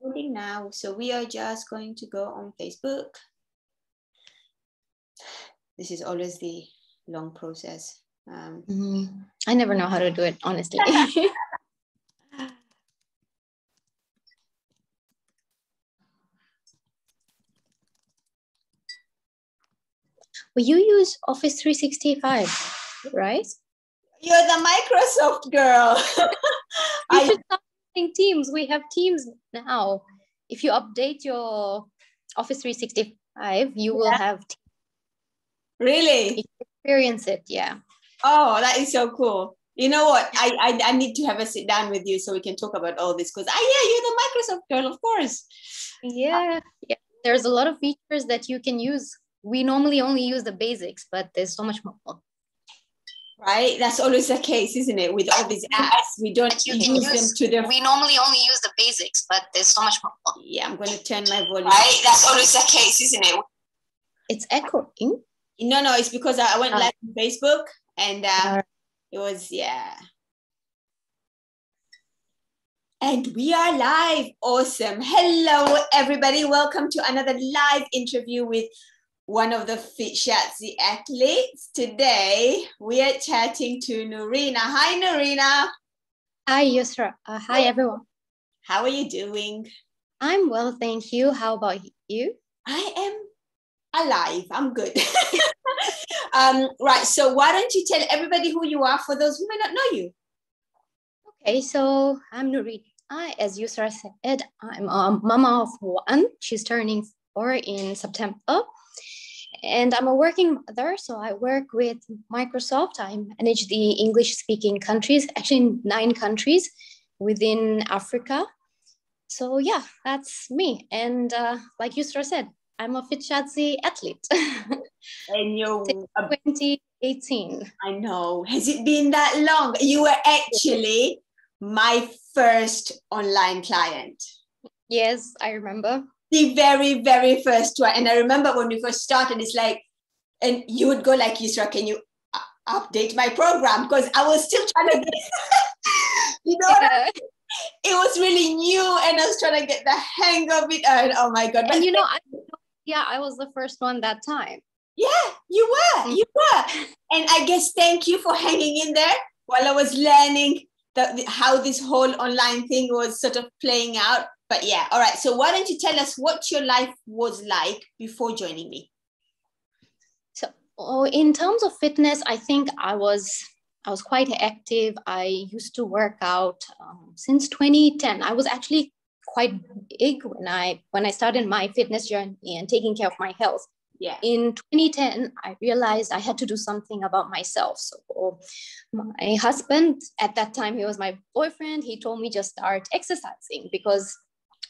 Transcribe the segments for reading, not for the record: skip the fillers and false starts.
recording now. So we are just going to go on Facebook. This is always the long process. I never know how to do it, honestly. Well, you use Office 365, right? You're the Microsoft girl. You should start using Teams. We have Teams now. If you update your Office 365, you will have Teams. Really? You can experience it, yeah. Oh, that is so cool. You know what? I need to have a sit down with you so we can talk about all this because, yeah, you're the Microsoft girl, of course. Yeah. There's a lot of features that you can use. We normally only use the basics, but there's so much more. Right? That's always the case, isn't it? With all these apps, we don't use them to their... We normally only use the basics, but there's so much more. Yeah, I'm going to turn my volume. Right? That's always the case, isn't it? It's echoing. No, it's because I went live on Facebook and it was, yeah. And we are live. Awesome. Hello, everybody. Welcome to another live interview with one of the Fit Shazzy athletes. Today, we are chatting to Nurina. Hi, Nurina. Hi, Yusra. Hi, everyone. How are you doing? I'm well, thank you. How about you? I am alive. I'm good. Right. So why don't you tell everybody who you are for those who may not know you? Okay, so I'm Nurina. As Yusra said, I'm a mama of one. She's turning 4 in September. And I'm a working mother, so I work with Microsoft. I manage the English-speaking countries, actually 9 countries within Africa. So yeah, that's me. And like Yusra said, I'm a Fit Shazzy athlete. And you're 2018. I know. Has it been that long? You were actually my first online client. Yes, I remember. The very, very first one. And I remember when we first started, it's like, and you would go like, Yusra, can you update my program? Because I was still trying to get, you know, Yeah. It was really new and I was trying to get the hang of it. And oh my God. And you know, I was the first one that time. Yeah, you were. And I guess thank you for hanging in there while I was learning how this whole online thing was sort of playing out. But yeah, all right. So why don't you tell us what your life was like before joining me? So in terms of fitness, I think I was quite active. I used to work out since 2010. I was actually quite big when I started my fitness journey and taking care of my health. Yeah. In 2010, I realized I had to do something about myself. So my husband, at that time, he was my boyfriend. He told me just start exercising because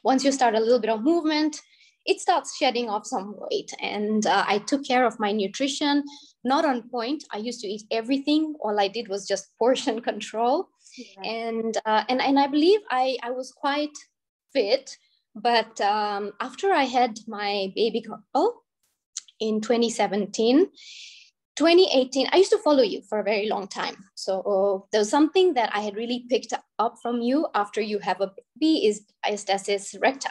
once you start a little bit of movement, it starts shedding off some weight. And I took care of my nutrition, not on point. I used to eat everything. All I did was just portion control. Yeah. And I believe I was quite fit. But after I had my baby girl in 2018, I used to follow you for a very long time. So there was something that I had really picked up from you after you have a baby is diastasis recti.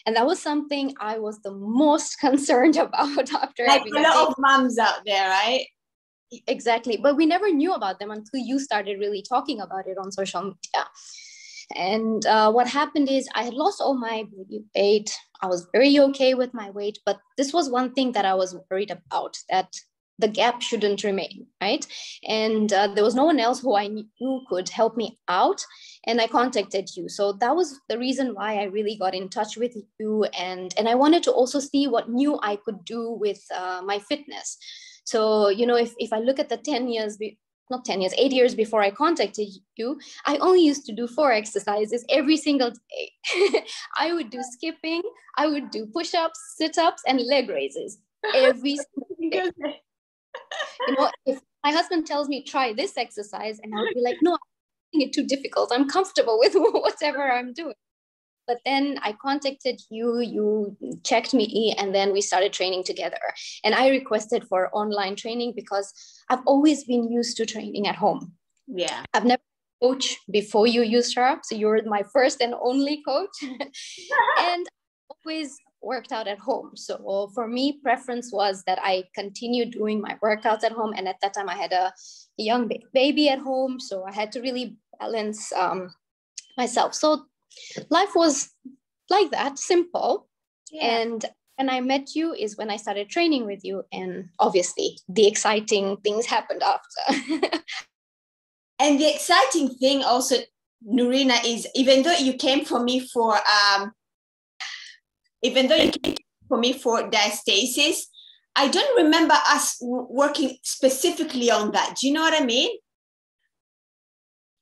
And that was something I was the most concerned about after like a lot of moms out there, right? Exactly. But we never knew about them until you started really talking about it on social media. And what happened is I had lost all my weight. I was very okay with my weight, but this was one thing that I was worried about, that the gap shouldn't remain, right? And there was no one else who I knew could help me out. And I contacted you. So that was the reason why I really got in touch with you. And I wanted to also see what new I could do with my fitness. So, you know, if I look at the 8 years before I contacted you, I only used to do 4 exercises every single day. I would do skipping, I would do push-ups, sit-ups, and leg raises every single day. You know, if my husband tells me try this exercise, and I'll be like, no, I'm finding it too difficult. I'm comfortable with whatever I'm doing. But then I contacted you, you checked me, and then we started training together. And I requested for online training because I've always been used to training at home. Yeah. I've never coach before you used her. So you were my first and only coach. And always worked out at home. So for me, preference was that I continue doing my workouts at home. And at that time I had a young baby at home. So I had to really balance myself. So life was like that, simple. Yeah. And when I met you is when I started training with you. And obviously the exciting things happened after. And the exciting thing also, Nurina, is even though you came for me for diastasis, I don't remember us working specifically on that. Do you know what I mean?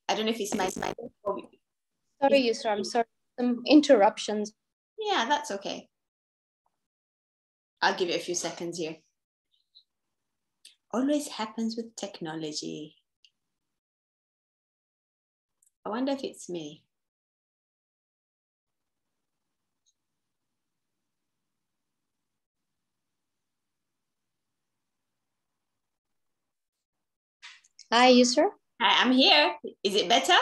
I don't know if it's my Sorry, Yusra, I'm sorry. Some interruptions. Yeah, that's okay. I'll give you a few seconds here. Always happens with technology. I wonder if it's me. Hi, Yusra. Hi, I'm here. Is it better?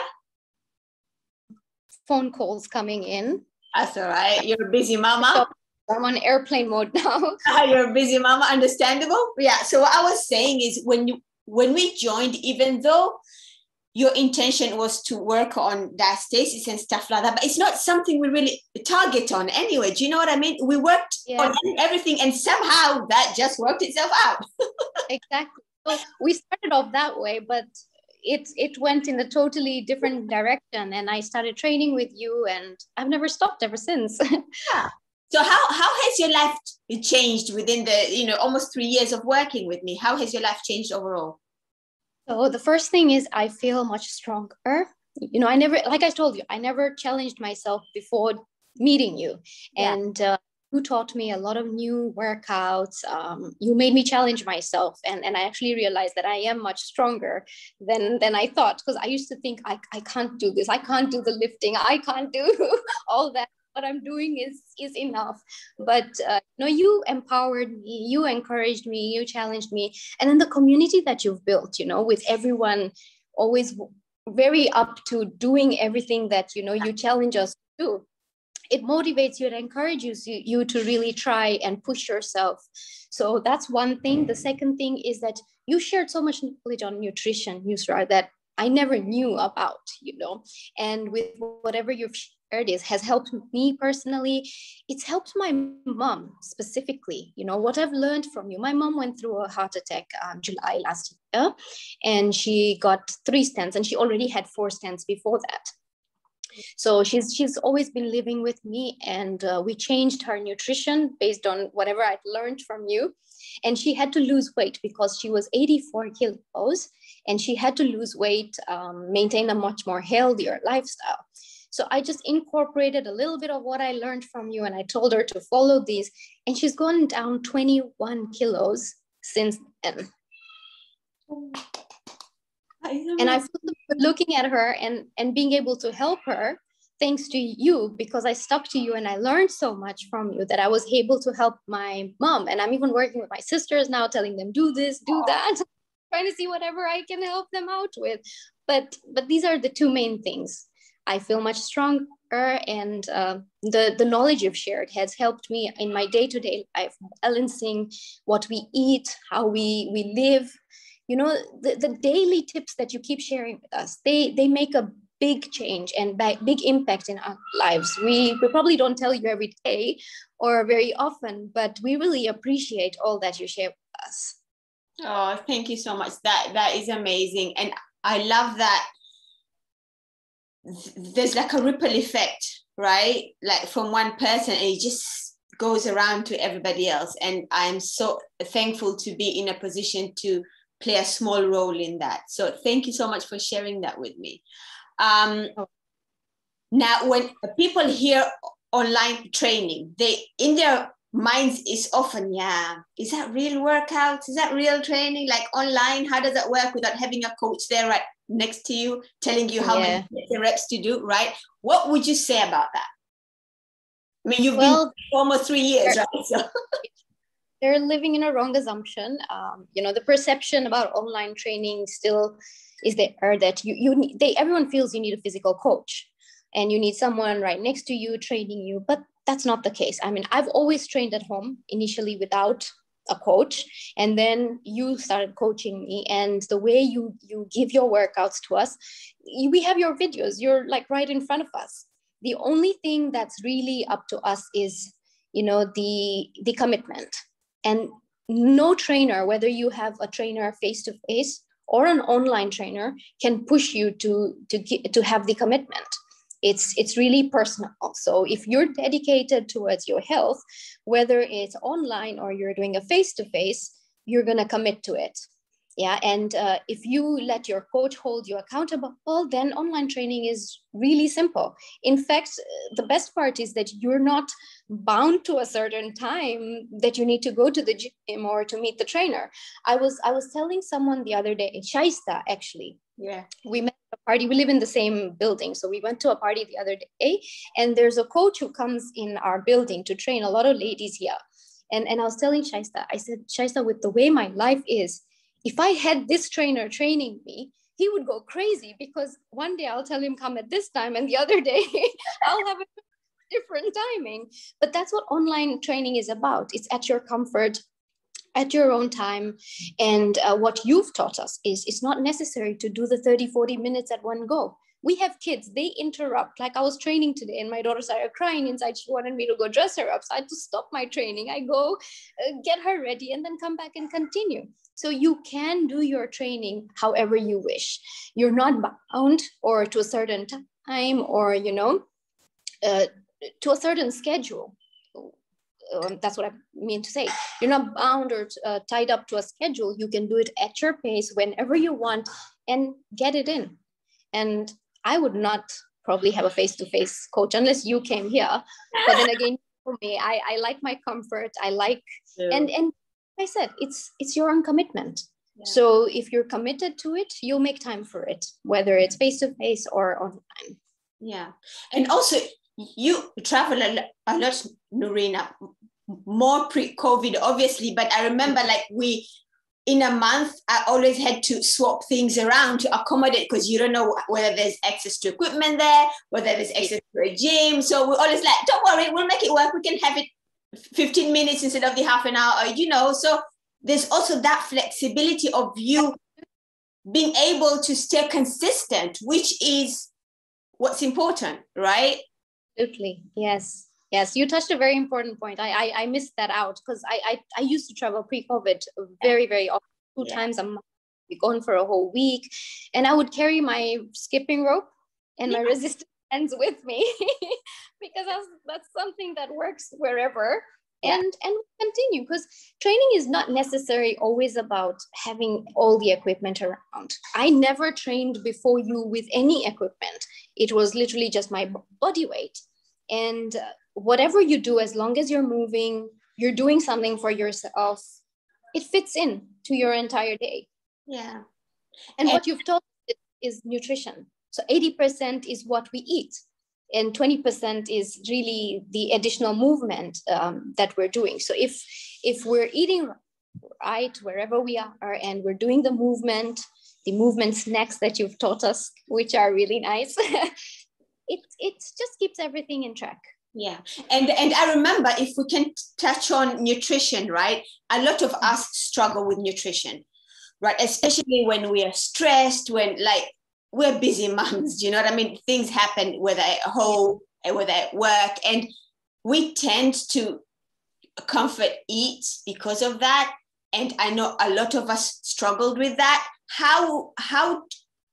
Phone calls coming in. That's all right. You're a busy mama. So I'm on airplane mode now. You're a busy mama, understandable. Yeah. So what I was saying is when we joined, even though your intention was to work on diastasis and stuff like that, but it's not something we really target on anyway. Do you know what I mean? We worked on everything and somehow that just worked itself out. Exactly. So we started off that way, but it went in a totally different direction. And I started training with you and I've never stopped ever since. Yeah. So how has your life changed within the, almost 3 years of working with me? How has your life changed overall? So the first thing is I feel much stronger. I never, like I told you, I never challenged myself before meeting you. Yeah. And you taught me a lot of new workouts. You made me challenge myself. And I actually realized that I am much stronger than I thought, because I used to think I can't do this. I can't do the lifting. I can't do all that. What I'm doing is enough. But you empowered me, you encouraged me, you challenged me. And then the community that you've built, with everyone always very up to doing everything that you challenge us to do. It motivates you, it encourages you to really try and push yourself. So that's one thing. The second thing is that you shared so much knowledge on nutrition, Yusra, that I never knew about, and with whatever you've shared has helped me personally. It's helped my mom specifically. What I've learned from you. My mom went through a heart attack July last year, and she got 3 stents, and she already had 4 stents before that. So she's always been living with me, and we changed her nutrition based on whatever I'd learned from you. And she had to lose weight because she was 84 kilos, and she had to lose weight, maintain a much more healthier lifestyle. So I just incorporated a little bit of what I learned from you, and I told her to follow these, and she's gone down 21 kilos since then. And I feel looking at her and being able to help her thanks to you, because I stuck to you and I learned so much from you that I was able to help my mom. And I'm even working with my sisters now, telling them, do this, do that, trying to see whatever I can help them out with. But these are the 2 main things. I feel much stronger, and the knowledge you've shared has helped me in my day-to-day life, balancing what we eat, how we live. The daily tips that you keep sharing with us, they make a big change and big impact in our lives. We probably don't tell you every day or very often, but we really appreciate all that you share with us. Oh, thank you so much. That is amazing. And I love that there's like a ripple effect, right? Like from one person, and it just goes around to everybody else. And I'm so thankful to be in a position to play a small role in that. So thank you so much for sharing that with me. Now, when people hear online training, they in their minds is often, is that real workouts? Is that real training? Like online, how does that work without having a coach there right next to you, telling you how many reps to do, right? What would you say about that? I mean, you've been almost 3 years, right? So. they're living in a wrong assumption. The perception about online training still is there that everyone feels you need a physical coach and you need someone right next to you training you, but that's not the case. I mean, I've always trained at home initially without a coach, and then you started coaching me, and the way you give your workouts to us, we have your videos, you're like right in front of us. The only thing that's really up to us is the commitment. And no trainer, whether you have a trainer face to face or an online trainer, can push you to have the commitment. It's really personal. So if you're dedicated towards your health, whether it's online or you're doing a face-to-face, you're going to commit to it. Yeah. And if you let your coach hold you accountable, then online training is really simple. In fact, the best part is that you're not bound to a certain time that you need to go to the gym or to meet the trainer. I was telling someone the other day, Shaista, actually. Yeah. We met at a party. We live in the same building. So we went to a party the other day, and there's a coach who comes in our building to train a lot of ladies here. And I was telling Shaista, I said, Shaista, with the way my life is, if I had this trainer training me, he would go crazy, because one day I'll tell him come at this time and the other day I'll have a different timing. But that's what online training is about. It's at your comfort, at your own time. And what you've taught us is it's not necessary to do the 30-40 minutes at one go. We have kids, they interrupt. Like I was training today and my daughter started crying inside. She wanted me to go dress her up. So I had to stop my training. I go get her ready and then come back and continue. So you can do your training however you wish. You're not bound or to a certain time or, to a certain schedule. That's what I mean to say. You're not bound or tied up to a schedule. You can do it at your pace whenever you want and get it in. And I would not probably have a face-to-face coach unless you came here. But then again, for me, I like my comfort. I like, and I said, it's your own commitment. Yeah. So if you're committed to it, you'll make time for it, whether it's face-to-face or online. Yeah. And also you travel a lot, Nurina, more pre-COVID, obviously, but I remember in a month, I always had to swap things around to accommodate, because you don't know whether there's access to equipment there, whether there's access to a gym. So we're always like, don't worry, we'll make it work. We can have it 15 minutes instead of the half an hour, so there's also that flexibility of you being able to stay consistent, which is what's important, right? Absolutely. Yes. You touched a very important point. I missed that out, because I used to travel pre-COVID very, very often, 2 times a month. Be gone for a whole week, and I would carry my skipping rope and my resistance bands with me because that's something that works wherever. And continue, because training is not necessarily always about having all the equipment around. I never trained before you with any equipment. It was literally just my body weight. And whatever you do, as long as you're moving, you're doing something for yourself, it fits in to your entire day. Yeah. And what you've taught is nutrition. So 80% is what we eat. And 20% is really the additional movement that we're doing. So if we're eating right wherever we are, and we're doing the movement snacks that you've taught us, which are really nice, it just keeps everything in track. Yeah. And I remember, if we can touch on nutrition, right? A lot of us struggle with nutrition, right? Especially when we are stressed, when we're busy moms, you know what I mean? Things happen, whether at home, whether at work, and we tend to comfort eat because of that. And I know a lot of us struggled with that. How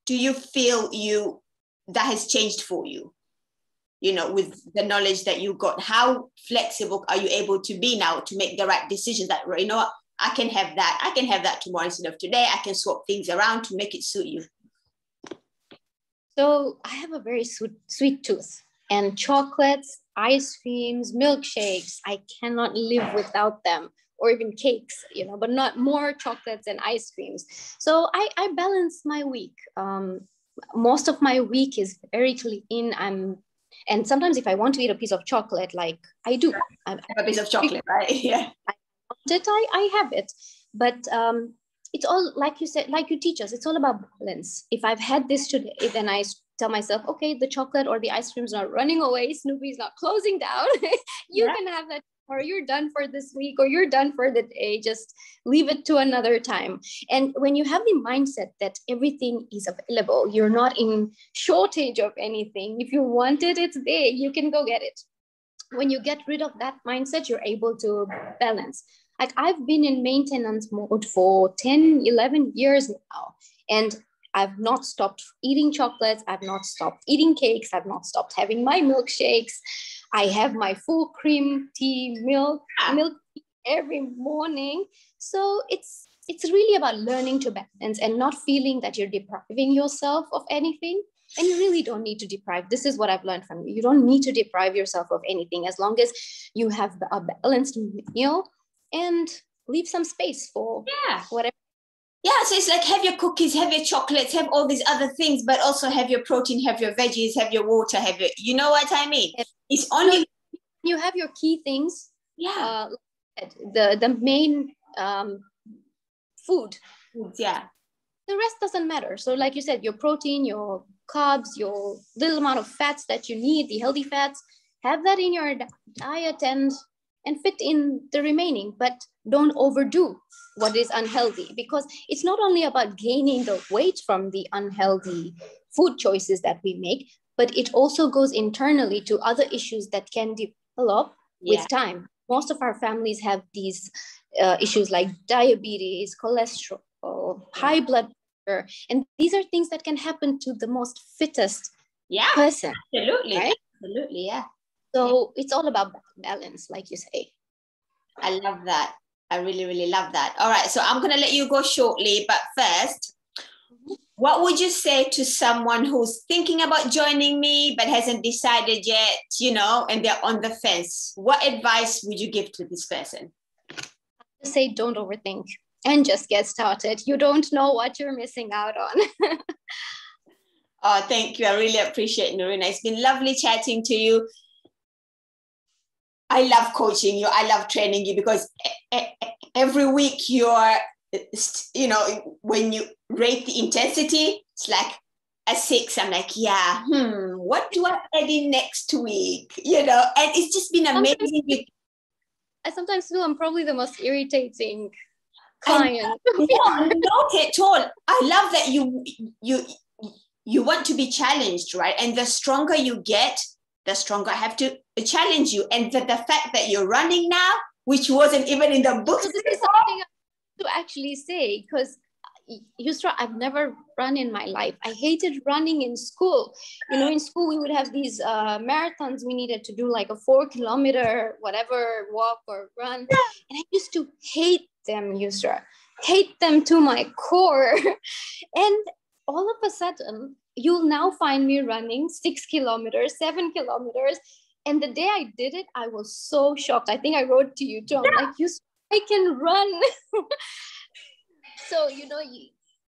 do you feel that has changed for you? With the knowledge that you got, how flexible are you able to be now to make the right decisions that, I can have that tomorrow instead of today. I can swap things around to make it suit you. So I have a very sweet tooth, and chocolates, ice creams, milkshakes, I cannot live without them, or even cakes, but not more chocolates and ice creams. So I balance my week. Most of my week is very clean. And sometimes if I want to eat a piece of chocolate, like I do. A piece of chocolate, right? Yeah. I want I have it. But it's all, like you said, like you teach us, it's all about balance. If I've had this today, then I tell myself, okay, the chocolate or the ice cream is not running away, Snoopy's not closing down. You can have that, or you're done for this week, or you're done for the day. Just leave it to another time. And when you have the mindset that everything is available, you're not in shortage of anything. If you want it, it's there. You can go get it. When you get rid of that mindset, you're able to balance. Like, I've been in maintenance mode for 10, 11 years now. And I've not stopped eating chocolates. I've not stopped eating cakes. I've not stopped having my milkshakes. I have my full cream tea, milk tea every morning. So it's really about learning to balance and not feeling that you're depriving yourself of anything. And you really don't need to deprive. This is what I've learned from you. You don't need to deprive yourself of anything, as long as you have a balanced meal and leave some space for whatever. Yeah, so it's like, have your cookies, have your chocolates, have all these other things, but also have your protein, have your veggies, have your water, have your, you know what I mean? It's only... You have your key things. Yeah. The main food. Yeah. The rest doesn't matter. So like you said, your protein, your carbs, your little amount of fats that you need, the healthy fats, have that in your diet and fit in the remaining, but don't overdo what is unhealthy, because it's not only about gaining the weight from the unhealthy food choices that we make, but it also goes internally to other issues that can develop with time. Most of our families have these issues like diabetes, cholesterol, high blood pressure, and these are things that can happen to the most fittest person. Absolutely. Right? Absolutely, yeah. So it's all about balance, like you say. I love that. I really, really love that. All right, so I'm going to let you go shortly, but first, what would you say to someone who's thinking about joining me but hasn't decided yet, you know, and they're on the fence? What advice would you give to this person? Say, don't overthink and just get started. You don't know what you're missing out on. Oh, thank you. I really appreciate it, Nurina. It's been lovely chatting to you. I love coaching you. I love training you, because every week you're, you know, when you rate the intensity, it's like a 6. I'm like, what do I add in next week? You know, and it's just been amazing. I sometimes feel I'm probably the most irritating client. No, not at all. I love that you want to be challenged, right? And the stronger you get, the stronger I have to challenge you. And the fact that you're running now, which wasn't even in the books. So this is something to actually say, because Yusra, I've never run in my life. I hated running in school. You know, in school we would have these marathons. We needed to do like a 4-kilometer, whatever, walk or run. And I used to hate them, Yusra. Hate them to my core. And all of a sudden, you'll now find me running 6 kilometers, 7 kilometers. And the day I did it, I was so shocked. I think I wrote to you too. I'm like, I can run. So, you know,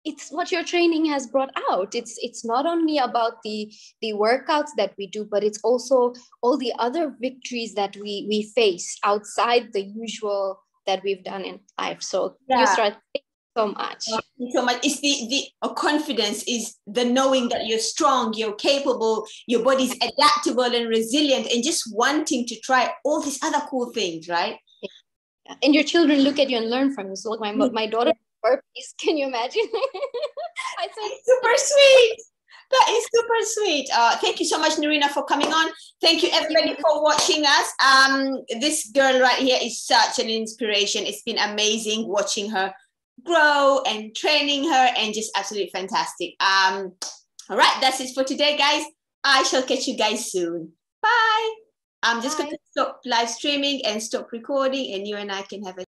it's what your training has brought out. It's not only about the workouts that we do, but it's also all the other victories that we face outside the usual that we've done in life. So Yusra, thank you so much. Thank you so much. It's the confidence, is the knowing that you're strong, you're capable, your body's adaptable and resilient, and just wanting to try all these other cool things, right? Yeah. And your children look at you and learn from you. So like my daughter burpees, can you imagine? I said, super sweet. That is super sweet. Thank you so much, Nurina, for coming on. Thank you, everybody, for watching us. This girl right here is such an inspiration. It's been amazing watching her grow and training her, and just absolutely fantastic. All right, that's it for today, guys. I shall catch you guys soon. Bye. I'm just going to stop live streaming and stop recording, and you and I can have a